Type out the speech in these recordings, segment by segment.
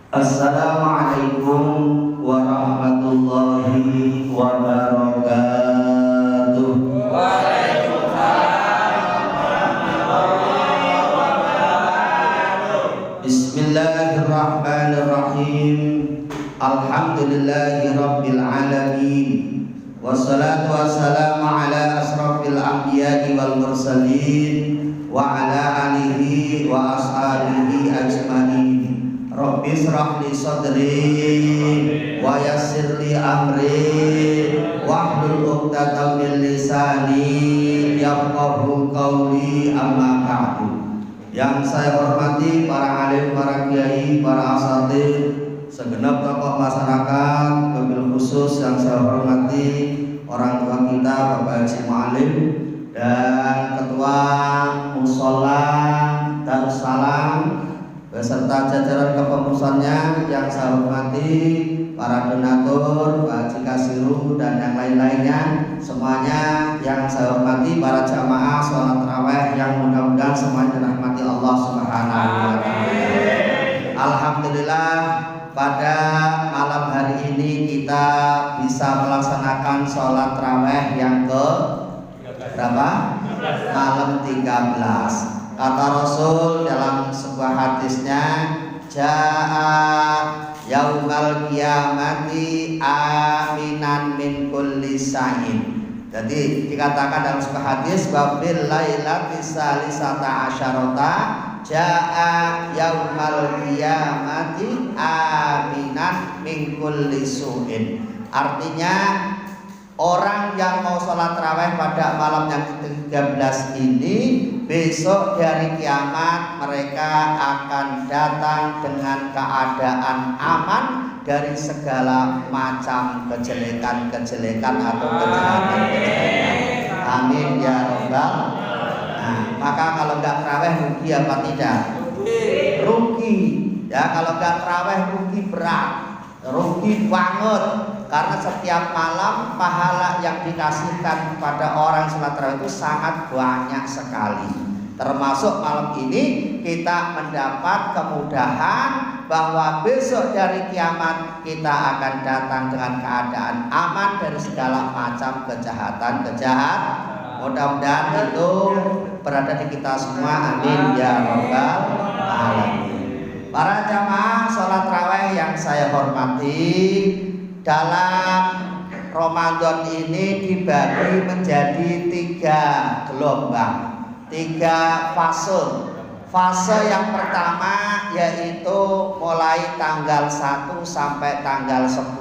Assalamualaikum warahmatullahi wabarakatuh. Bismillahirrahmanirrahim. Alhamdulillahi rabbil alamin. Wassalatu wassalamu ala asrafil anbiya'i wal mursalin wa ala alihi wa ashabihi ajmain. Rabbi shrah li sadri wa yassir li amri wahlul 'uqdatam min lisani yafqahu qawli, amma ba'du. Yang saya hormati para alim, para kiai, para asatidz, segenap tokoh masyarakat, wabil khusus yang saya hormati orang tua kita Bapak Haji Mu'alim dan Ketua Mushola Darussalam beserta jajaran kepengurusannya yang saya hormati, para donatur, Pak Haji Kasiru dan yang lain-lainnya semuanya yang saya hormati, para jamaah sholat tarawih yang mudah-mudahan semuanya dirahmati Allah Subhanahu wa taala. Alhamdulillah, pada malam hari ini kita bisa melaksanakan sholat tarawih yang ke berapa? Malam 13. Kata Rasul dalam sebuah hadisnya, Ja'a yaumal qiyamati aminan min kulli sa'in. Jadi dikatakan dalam sebuah hadis, wabil lailati salisata asyarata Ja'a yaumal qiyamati aminan min kulli su'in. Artinya, orang yang mau sholat tarawih pada malam yang ke-13 ini, besok dari kiamat mereka akan datang dengan keadaan aman dari segala macam kejelekan-kejelekan atau kejahatan-kejahatan. Amin ya rabbal. Nah, maka kalau nggak tarawih rugi apa tidak? Rugi. Ya, kalau nggak tarawih rugi berat, rugi banget. Karena setiap malam pahala yang dikasihkan kepada orang sholat tarawih itu sangat banyak sekali. Termasuk malam ini kita mendapat kemudahan bahwa besok dari kiamat kita akan datang dengan keadaan aman dari segala macam kejahatan. Mudah-mudahan itu berada di kita semua. Amin ya rabbal alamin. Para jamaah sholat tarawih yang saya hormati, dalam Ramadan ini dibagi menjadi 3 gelombang, 3 fase. Fase yang pertama yaitu mulai tanggal 1 sampai tanggal 10.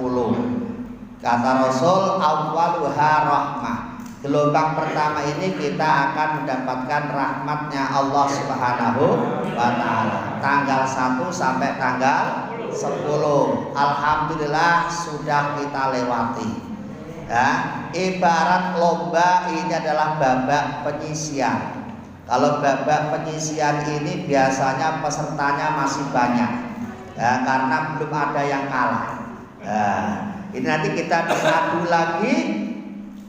Kata Rasul, awwaluha rahmah. Gelombang pertama ini kita akan mendapatkan rahmatnya Allah Subhanahu wa ta'ala. Tanggal 1 sampai tanggal 10. Alhamdulillah sudah kita lewati. Ya, ibarat lomba ini adalah babak penyisian. Kalau babak penyisian ini biasanya pesertanya masih banyak, ya, karena belum ada yang kalah. Ya, ini nanti kita beradu lagi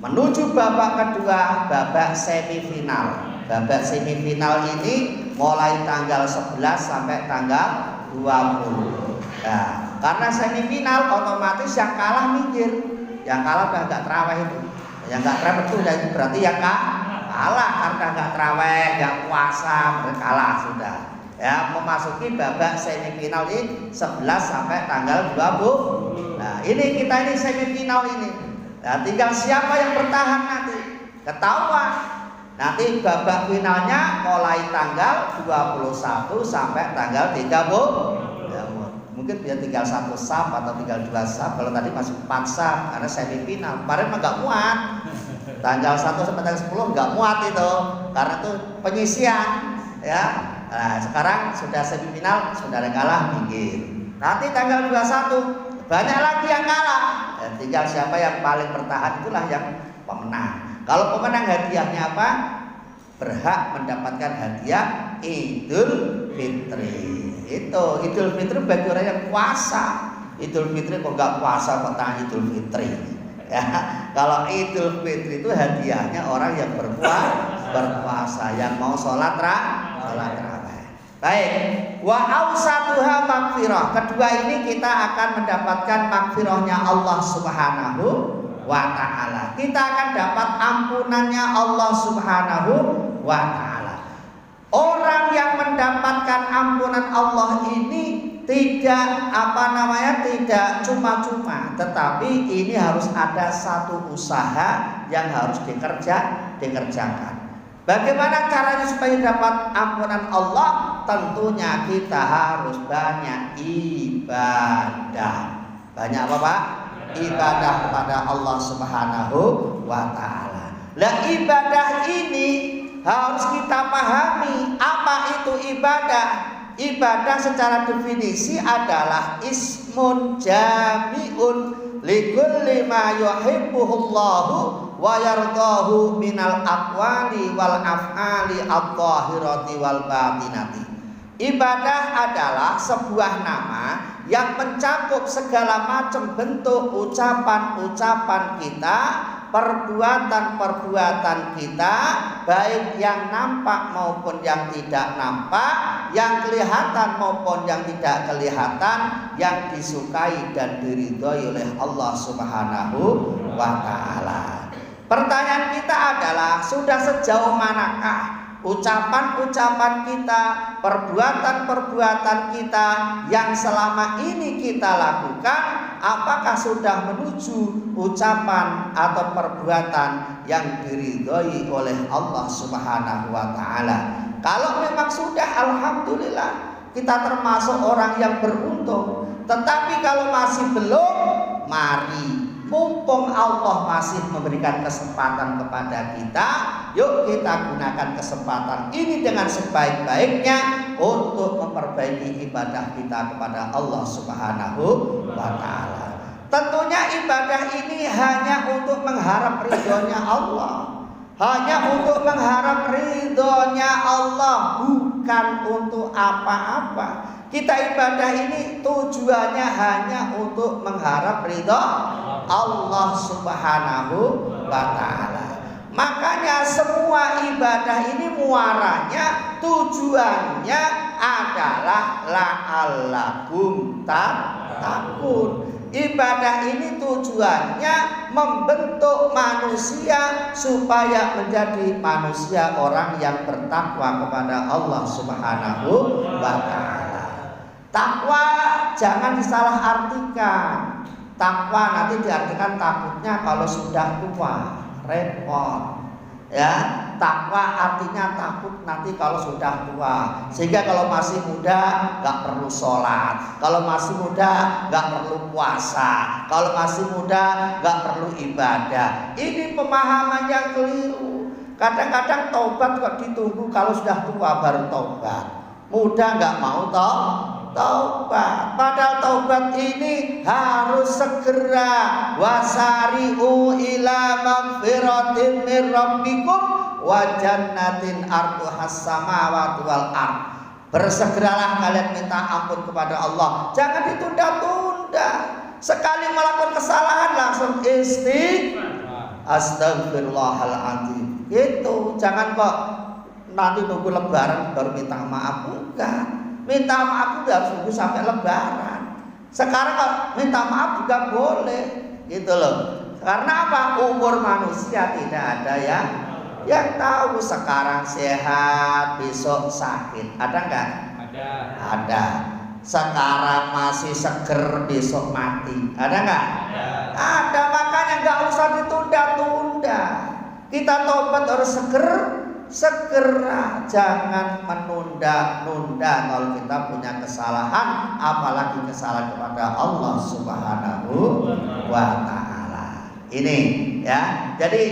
menuju babak kedua, babak semifinal. Babak semifinal ini mulai tanggal 11 sampai tanggal 20. Nah, karena semifinal otomatis yang kalah minggir, yang kalah udah nggak tarawih itu, yang nggak tarawih itu berarti yang kalah karena nggak tarawih, nggak puasa, kalah sudah. Ya, memasuki babak semifinal ini 11 sampai tanggal 20. Nah, ini kita ini semifinal ini. Nah, tinggal siapa yang bertahan nanti ketahuan. Nanti babak finalnya mulai tanggal 21 sampai tanggal 30. Mungkin dia tinggal 1 saf atau tinggal 2 saf. Kalau tadi masih 4 saf karena semifinal. Kemarin mah nggak muat. Tanggal 1 sampai tanggal 10 nggak muat itu karena itu penyisian. Ya. Nah, sekarang sudah semifinal, sudah ada kalah minggir. Nanti tanggal 21 banyak lagi yang kalah. Ya, tinggal siapa yang paling bertahan itulah yang pemenang. Kalau pemenang hadiahnya apa? Berhak mendapatkan hadiah Idul Fitri. Itu Idul Fitri bagi orang yang puasa. Idul Fitri kok nggak puasa kok tahan Idul Fitri. Ya, kalau Idul Fitri itu hadiahnya orang yang berpuasa, yang mau sholat tarawih. Baik, wa ausatuha magfirah. Kedua ini kita akan mendapatkan magfirahnya Allah Subhanahu wa ta'ala. Kita akan dapat ampunannya Allah Subhanahu wa ta'ala. Orang yang mendapatkan ampunan Allah ini tidak tidak cuma-cuma, tetapi ini harus ada satu usaha yang harus dikerjakan. Bagaimana caranya supaya dapat ampunan Allah? Tentunya kita harus banyak ibadah. Banyak apa, Pak? Ibadah kepada Allah Subhanahu wa ta'ala. Lah ibadah ini harus kita pahami apa itu ibadah. Ibadah secara definisi adalah ismun jami'un likulli ma yuhibbuhullahu wa yardahu minal aqwali wal af'ali adh-dhahirati wal batinati. Ibadah adalah sebuah nama yang mencakup segala macam bentuk ucapan-ucapan kita, perbuatan-perbuatan kita, baik yang nampak maupun yang tidak nampak, yang kelihatan maupun yang tidak kelihatan, yang disukai dan diridhoi oleh Allah Subhanahu wa ta'ala. Pertanyaan kita adalah, sudah sejauh manakah ucapan-ucapan kita, perbuatan-perbuatan kita yang selama ini kita lakukan, apakah sudah menuju ucapan atau perbuatan yang diridhoi oleh Allah Subhanahu wa ta'ala? Kalau memang sudah, alhamdulillah, kita termasuk orang yang beruntung. Tetapi kalau masih belum, mari, mumpung Allah masih memberikan kesempatan kepada kita, yuk kita gunakan kesempatan ini dengan sebaik-baiknya untuk memperbaiki ibadah kita kepada Allah Subhanahu wa ta'ala. Tentunya ibadah ini hanya untuk mengharap ridhonya Allah, hanya untuk mengharap ridhonya Allah, bukan untuk apa-apa. Kita ibadah ini tujuannya hanya untuk mengharap ridho Allah Subhanahu wa ta'ala. Makanya semua ibadah ini muaranya, tujuannya adalah la'allakum tattaqun. Ibadah ini tujuannya membentuk manusia supaya menjadi manusia orang yang bertakwa kepada Allah Subhanahu wa ta'ala. Takwa jangan disalahartikan. Takwa nanti diartikan takutnya kalau sudah tua, repot. Ya, takwa artinya takut nanti kalau sudah tua. Sehingga kalau masih muda nggak perlu sholat, kalau masih muda nggak perlu puasa, kalau masih muda nggak perlu ibadah. Ini pemahaman yang keliru. Kadang-kadang taubat kok ditunggu kalau sudah tua baru taubat. Muda nggak mau taubat. Padahal taubat ini harus segera. Wasari'u ila magfiratin mir rabbikum wa jannatin arduhas samawati wal ardh. Bersegeralah kalian minta ampun kepada Allah. Jangan ditunda-tunda. Sekali melakukan kesalahan langsung istighfar. Astagfirullahaladzim. Itu jangan kok nanti nunggu lebaran baru minta maaf. Enggak. Minta maaf itu harus nunggu sampai lebaran. Sekarang kalau minta maaf juga boleh, gitu loh. Karena apa? Umur manusia tidak ada yang tahu. Sekarang sehat, besok sakit. Ada enggak? Ada. Sekarang masih seger, besok mati. Ada enggak? Ada. Makanya enggak usah ditunda-tunda. Kita tobat harus segera, jangan menunda-nunda kalau kita punya kesalahan, apalagi kesalahan kepada Allah Subhanahu wa ta'ala. Ini ya. Jadi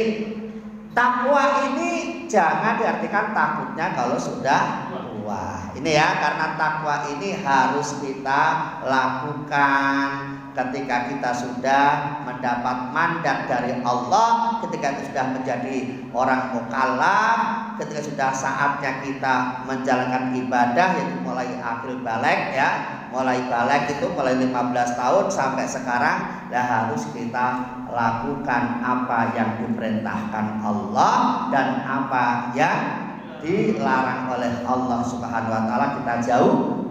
takwa ini jangan diartikan takutnya kalau sudah tua. Ini ya, karena takwa ini harus kita lakukan ketika kita sudah mendapat mandat dari Allah, ketika kita sudah menjadi orang mukallaf, ketika sudah saatnya kita menjalankan ibadah, yaitu mulai akhir balik ya, mulai balik itu mulai 15 tahun sampai sekarang, dan harus kita lakukan apa yang diperintahkan Allah dan apa yang dilarang oleh Allah Subhanahu wa taala kita jauhi.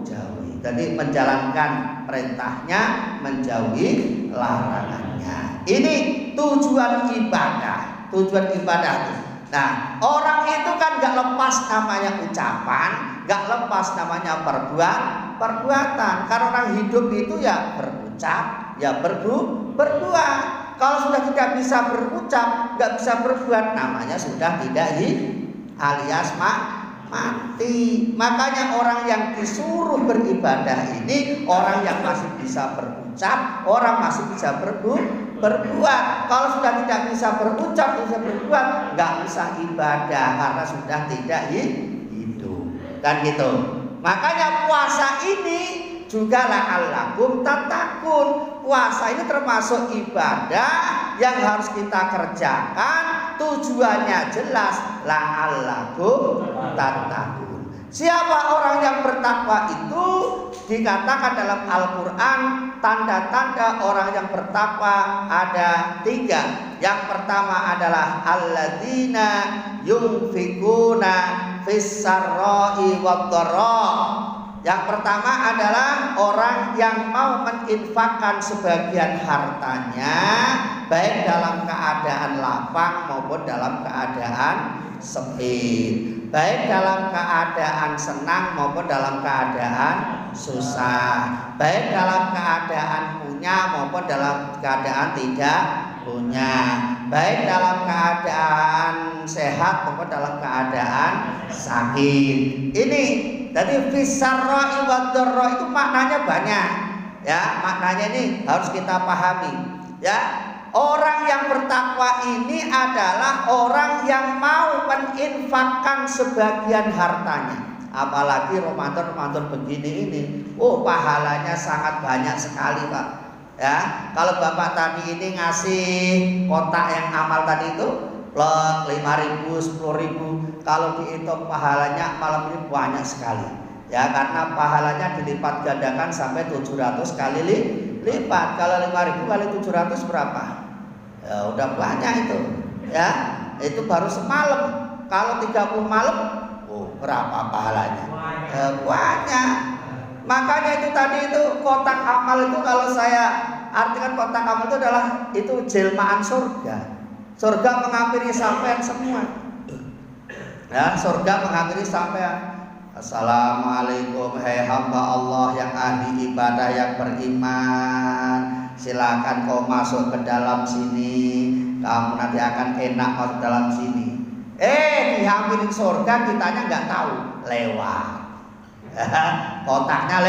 Jadi menjalankan perintahnya, menjauhi larangannya. Ini tujuan ibadah. Tujuan ibadah itu. Nah, orang itu kan gak lepas namanya ucapan, gak lepas namanya perbuatan. Karena orang hidup itu ya berucap, ya berbuat. Kalau sudah tidak bisa berucap, gak bisa berbuat, namanya sudah tidak alias mati. Makanya orang yang disuruh beribadah ini orang yang masih bisa berucap, orang masih bisa berbuat. Kalau sudah tidak bisa berucap, bisa berbuat, nggak usah ibadah karena sudah tidak hidup. Kan gitu. Makanya puasa ini juga la'allakum tattaqun. Puasa ini termasuk ibadah yang harus kita kerjakan. Tujuannya jelas, la'allakum tattaqun. Siapa orang yang bertakwa itu dikatakan dalam Al-Quran, tanda-tanda orang yang bertakwa ada 3. Yang pertama adalah alladzina yunfikuna fis-sarra'i wad-dharra. Yang pertama adalah orang yang mau menginfakkan sebagian hartanya, baik dalam keadaan lapang maupun dalam keadaan sempit, baik dalam keadaan senang maupun dalam keadaan susah, baik dalam keadaan punya maupun dalam keadaan tidak punya, baik dalam keadaan sehat maupun dalam keadaan sakit. Ini jadi fisarra'i wad-dharra itu maknanya banyak. Ya, maknanya ini harus kita pahami. Ya, orang yang bertakwa ini adalah orang yang mau menginfakkan sebagian hartanya. Apalagi Ramadan begini ini, pahalanya sangat banyak sekali, Pak. Ya, kalau Bapak tadi ini ngasih kotak yang amal tadi itu plot 5.000, 10.000, kalau dihitung pahalanya malam ini banyak sekali. Ya, karena pahalanya dilipat gandakan sampai 700 kali lipat. Kalau 5.000 kali 700 berapa? Ya, udah banyak itu. Ya, itu baru semalam. Kalau 30 malam, berapa pahalanya? Banyak. Makanya itu tadi itu kotak amal itu, kalau saya artikan kotak amal itu adalah itu jelmaan surga. Surga menghampiri sampean semua. Ya, surga menghampiri sampean. Assalamualaikum, hai hamba Allah yang ahli ibadah yang beriman. Silakan kau masuk ke dalam sini. Kamu nanti akan enak masuk dalam sini. Dihampirin surga, kitanya nggak tahu, lewat. Kotaknya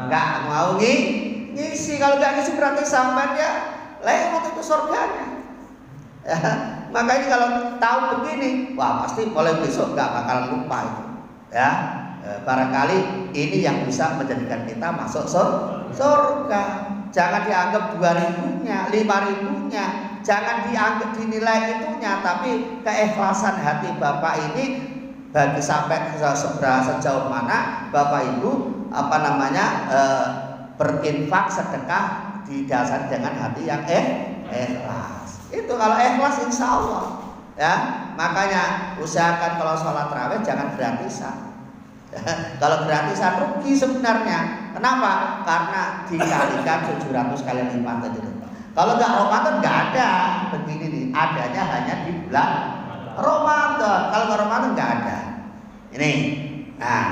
nggak mau ngisi. Kalau nggak ngisi berarti sampean ya lewat itu surganya. Makanya kalau tahu begini, wah pasti mulai besok nggak bakalan lupa itu. Ya, barangkali ini yang bisa menjadikan kita masuk surga. Jangan dianggap 2.000-nya, 5.000-nya, jangan dianggap dinilai itunya, tapi keikhlasan hati Bapak ini bagi sampai sejauh mana Bapak Ibu berinfak sedekah didasari dengan hati yang ikhlas. Itu kalau ikhlas insya Allah. Ya, makanya usahakan kalau sholat tarawih jangan gratisan. Kalau gratisan rugi sebenarnya. Kenapa? Karena dikalikan 700 kali lipat tadi. Kalau nggak Ramadan nggak ada begini nih. Adanya hanya di bulan Ramadan. Kalau nggak Ramadan nggak ada. Ini. Nah,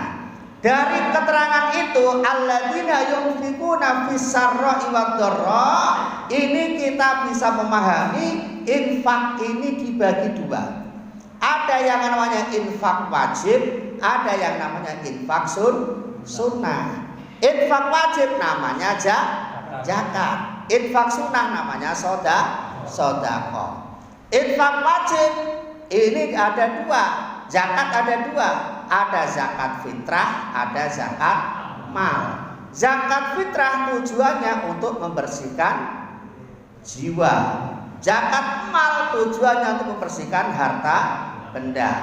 dari keterangan itu alladzina yunfikuna fis-sarra'i wad-dharra, ini kita bisa memahami infak ini dibagi 2. Ada yang namanya infak wajib, ada yang namanya infak sunnah. Infak wajib namanya zakat. Infak sunnah namanya sedekah. Infak wajib ini ada 2. Zakat ada 2. Ada zakat fitrah, ada zakat mal. Zakat fitrah tujuannya untuk membersihkan jiwa. Zakat mal tujuannya untuk membersihkan harta benda.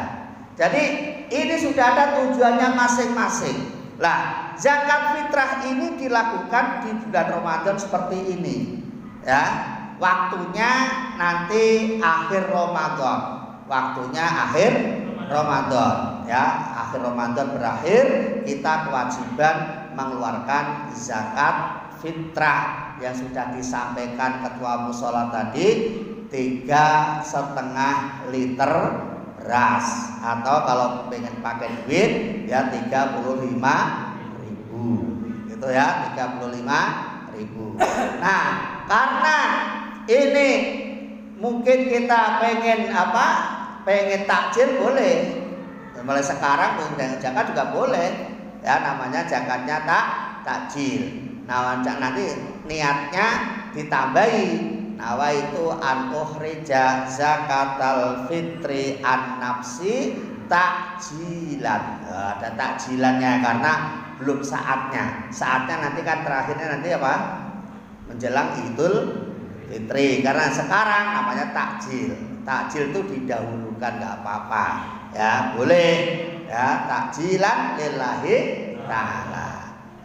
Jadi ini sudah ada tujuannya masing-masing. Lah, zakat fitrah ini dilakukan di bulan Ramadan seperti ini. Ya, waktunya nanti akhir Ramadan. Waktunya akhir Ramadan, ya. Akhir Ramadan berakhir, kita kewajiban mengeluarkan zakat fitrah yang sudah disampaikan ketua mushola tadi, 3,5 liter beras, atau kalau pengen pakai duit ya 35.000, gitu ya, 35.000. Nah, karena ini mungkin kita pengen pengen takjil, boleh. Mulai sekarang dengan zakat juga boleh, ya, namanya zakatnya takjil. Nah, nanti niatnya ditambahi, nawaitu an ukhrija zakatal fitri an nafsi takjilan. Ada takjilannya karena belum saatnya. Saatnya nanti kan terakhirnya nanti apa? Menjelang Idul Fitri. Karena sekarang namanya takjil. Takjil itu didahulukan, nggak apa-apa, ya, boleh, ya, takjilan lillahi ta'ala.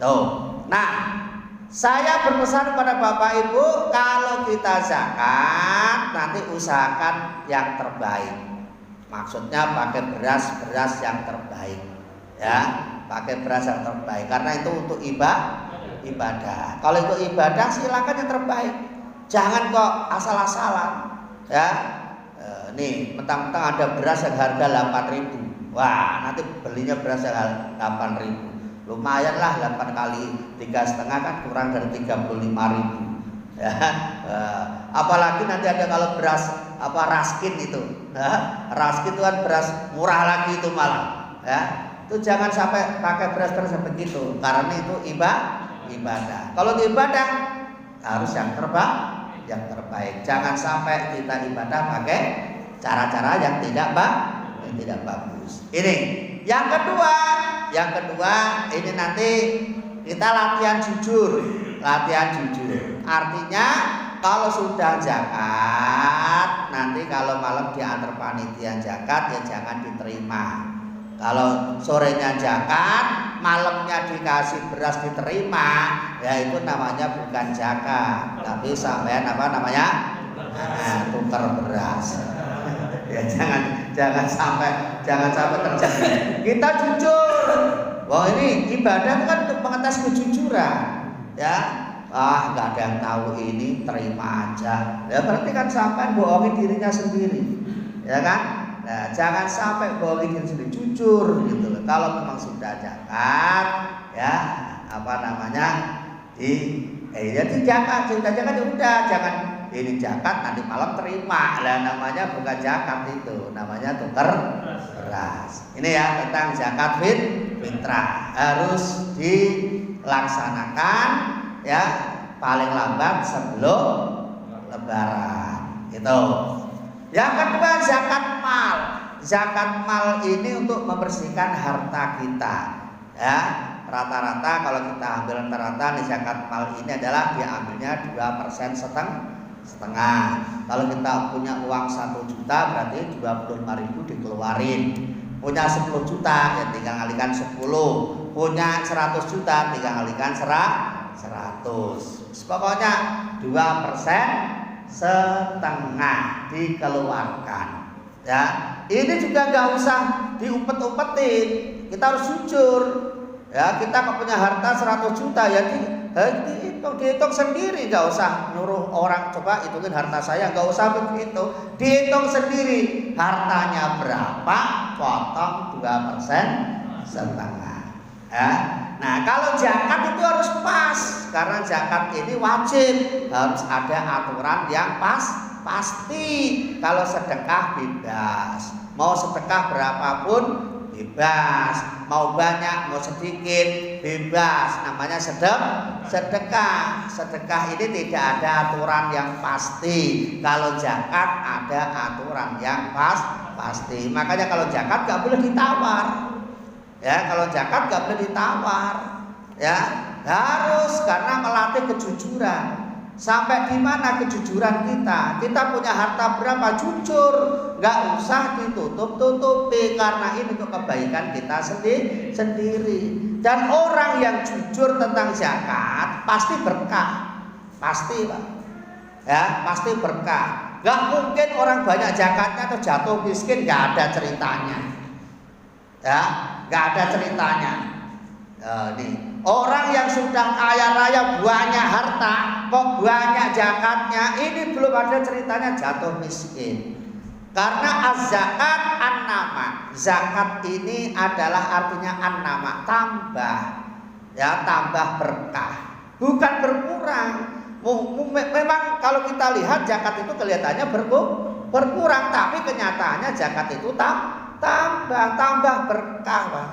Tuh. Nah, saya berpesan kepada Bapak Ibu, kalau kita zakat nanti usahakan yang terbaik. Maksudnya pakai beras yang terbaik, ya, pakai beras yang terbaik. Karena itu untuk ibadah. Kalau itu ibadah silakan yang terbaik. Jangan kok asal-asalan, ya. Nih, mentang-mentang ada beras yang harga 8.000. Wah, nanti belinya beras yang 8.000. Lumayan lah, 8 kali 3,5 kan kurang dari 35.000, ya. Apalagi nanti ada kalau beras raskin itu, raskin itu kan beras murah lagi itu malah, ya. Itu jangan sampai pakai beras yang begitu, karena itu ibadah. Kalau ibadah harus yang terbaik. Jangan sampai kita ibadah pakai cara-cara yang tidak bagus. Ini yang kedua ini nanti kita latihan jujur. Artinya kalau sudah zakat, nanti kalau malam diantar panitia zakat ya jangan diterima. Kalau sorenya zakat, malamnya dikasih beras diterima, ya itu namanya bukan zakat, tapi sampean tukar beras. Ya jangan sampai terjadi. Kita jujur. Wah, ini ibadah itu kan untuk mengetes kejujuran, ya. Nggak ada yang tahu ini, terima aja. Ya berarti kan sampai bohongin dirinya sendiri, ya kan? Nah, jangan sampai bohongin diri sendiri, jujur gitu loh. Kalau memang sudah zakat, ya jadi zakat ya udah, jangan ini zakat nanti malam terima lah, namanya bukan zakat, itu namanya tukar beras. Ini ya tentang zakat fitrah harus dilaksanakan, ya, paling lambat sebelum Lebaran. Itu. Yang kedua zakat mal ini untuk membersihkan harta kita, ya. Rata-rata kalau kita ambil rata-rata nih zakat mal ini adalah diambilnya 2% setengah. Kalau kita punya uang 1 juta berarti 25.000 dikeluarin. Punya 10 juta ya tinggal ngalikan 10. Punya 100 juta tinggal ngalikan 100. Pokoknya 2% setengah dikeluarkan. Ya, ini juga nggak usah diumpet-umpetin. Kita harus jujur. Ya, kita punya harta 100 juta ya dihitung sendiri, nggak usah nyuruh orang coba hitungin harta saya, nggak usah begitu, dihitung sendiri hartanya berapa, potong 2% setengah. Ya. Nah, kalau zakat itu harus pas, karena zakat ini wajib, harus ada aturan yang pasti. Kalau sedekah bebas, mau sedekah berapapun bebas, mau banyak mau sedikit bebas, namanya sedekah. Sedekah ini tidak ada aturan yang pasti. Kalau zakat ada aturan yang pasti. Makanya kalau zakat nggak boleh ditawar. Ya, kalau zakat nggak boleh ditawar. Ya, harus, karena melatih kejujuran. Sampai di mana kejujuran kita? Kita punya harta berapa, jujur, nggak usah ditutup-tutupi, karena ini untuk kebaikan kita sendiri. Dan orang yang jujur tentang zakat pasti berkah, pasti Pak. Ya, pasti berkah. Nggak mungkin orang banyak zakatnya terus jatuh miskin, nggak ada ceritanya. Ya, nggak ada ceritanya. Nih, orang yang sudah kaya raya banyak harta, kok banyak zakatnya, ini belum ada ceritanya jatuh miskin. Karena az-zakat an-nama. Zakat ini adalah artinya an-nama, tambah. Ya, tambah berkah, bukan berkurang. Memang kalau kita lihat zakat itu kelihatannya berkurang, tapi kenyataannya zakat itu tambah berkah, Pak.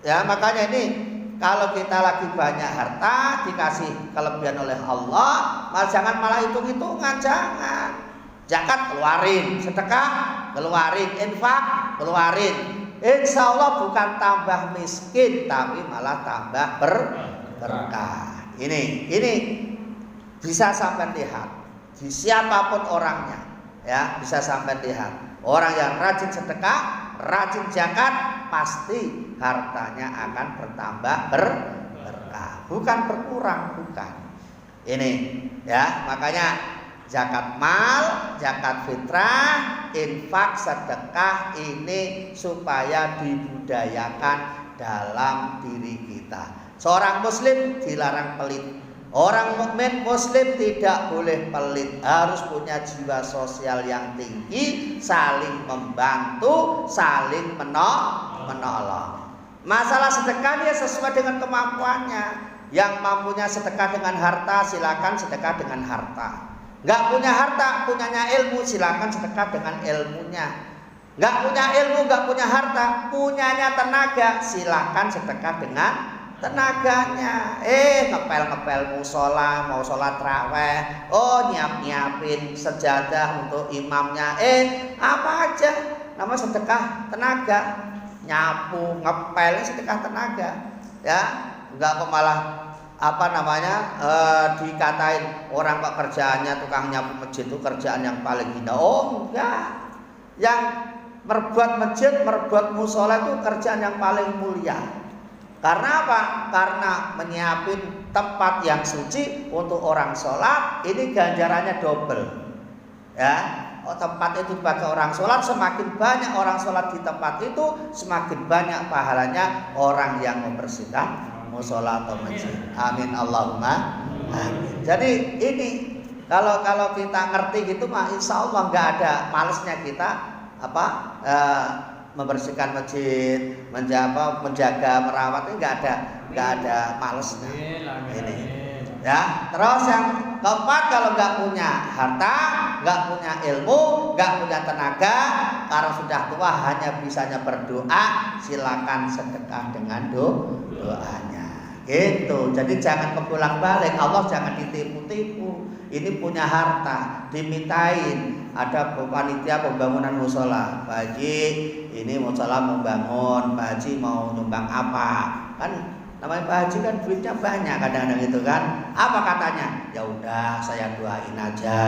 Ya, makanya ini kalau kita lagi banyak harta dikasih kelebihan oleh Allah, jangan malah hitung-hitungan, jangan. Zakat keluarin, sedekah keluarin, infak keluarin. Insya Allah bukan tambah miskin, tapi malah tambah berkah. Ini bisa sampai lihat di siapapun orangnya, ya bisa sampai lihat. Orang yang rajin sedekah, rajin zakat, pasti hartanya akan bertambah berkah, bukan berkurang, bukan. Ini ya, makanya zakat mal, zakat fitrah, infak, sedekah ini supaya dibudayakan dalam diri kita. Seorang muslim dilarang pelit. Orang mukmin muslim tidak boleh pelit, harus punya jiwa sosial yang tinggi, saling membantu, saling menolong. Masalah sedekah dia sesuai dengan kemampuannya. Yang mampunya sedekah dengan harta, silakan sedekah dengan harta. Nggak punya harta, punyanya ilmu, silakan sedekah dengan ilmunya. Nggak punya ilmu, nggak punya harta, punyanya tenaga, silakan sedekah dengan tenaganya. Ngepel musola, mau sholat raweh, nyiapin sejadah untuk imamnya, apa aja nama sedekah tenaga, nyapu, ngepel, sedekah tenaga, ya. Enggak kok malah dikatain orang kok kerjaannya tukang nyapu masjid itu kerjaan yang paling hina. Enggak, yang merbuat masjid, merbuat musola itu kerjaan yang paling mulia. Karena apa? Karena menyiapin tempat yang suci untuk orang sholat, ini ganjarannya double. Ya, tempat itu bagi orang sholat, semakin banyak orang sholat di tempat itu, semakin banyak pahalanya orang yang membersihkan musola atau masjid. Amin Allahumma amin. Jadi ini kalau kita ngerti gitu, mah insya Allah nggak ada malesnya kita membersihkan masjid, menjaga, merawat, ini nggak ada malesnya. Ini ya. Terus yang keempat, kalau nggak punya harta, nggak punya ilmu, nggak punya tenaga, karena sudah tua hanya bisanya berdoa, silakan sedekah dengan doanya. Gitu. Jadi jangan kepulang balik, Allah jangan ditipu-tipu. Ini punya harta, dimintain. Ada panitia pembangunan musola, Pak Haji, ini musola membangun, Pak Haji mau nyumbang apa? Kan namanya Pak Haji kan duitnya banyak kadang-kadang gitu kan. Apa katanya? Ya udah saya doain aja,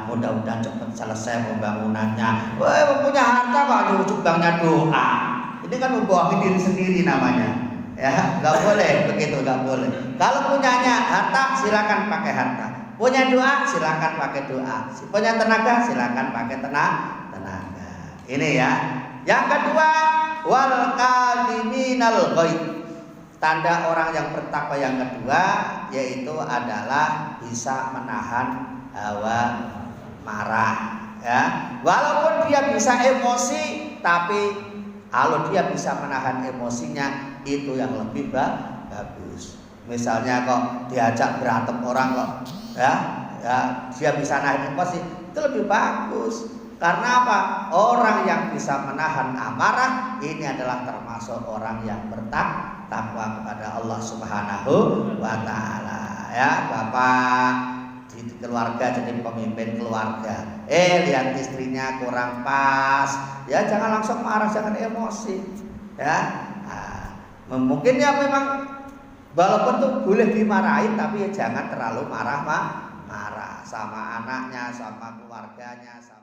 mudah-mudahan cepat selesai pembangunannya. Punya harta kok nyumbangnya doa. Ini kan membohongi diri sendiri namanya. Ya, nggak boleh begitu, nggak boleh. Kalau punyanya harta, silakan pakai harta. Punya doa, silakan pakai doa. Punya tenaga, silakan pakai tenaga. Ini ya. Yang kedua, wal kaliminal ghaib. Tanda orang yang bertakwa yang kedua yaitu adalah bisa menahan hawa marah. Ya, walaupun dia bisa emosi, tapi kalau dia bisa menahan emosinya, itu yang lebih bagus. Misalnya kok diajak berantem orang kok, ya dia bisa nahan emosi, itu lebih bagus. Karena apa? Orang yang bisa menahan amarah ini adalah termasuk orang yang bertakwa kepada Allah Subhanahu wa taala. Ya, Bapak di keluarga jadi pemimpin keluarga. Lihat istrinya kurang pas, ya jangan langsung marah, jangan emosi. Ya. Mungkin ya memang walaupun tuh boleh dimarahin, tapi ya jangan terlalu marah sama anaknya, sama keluarganya, sama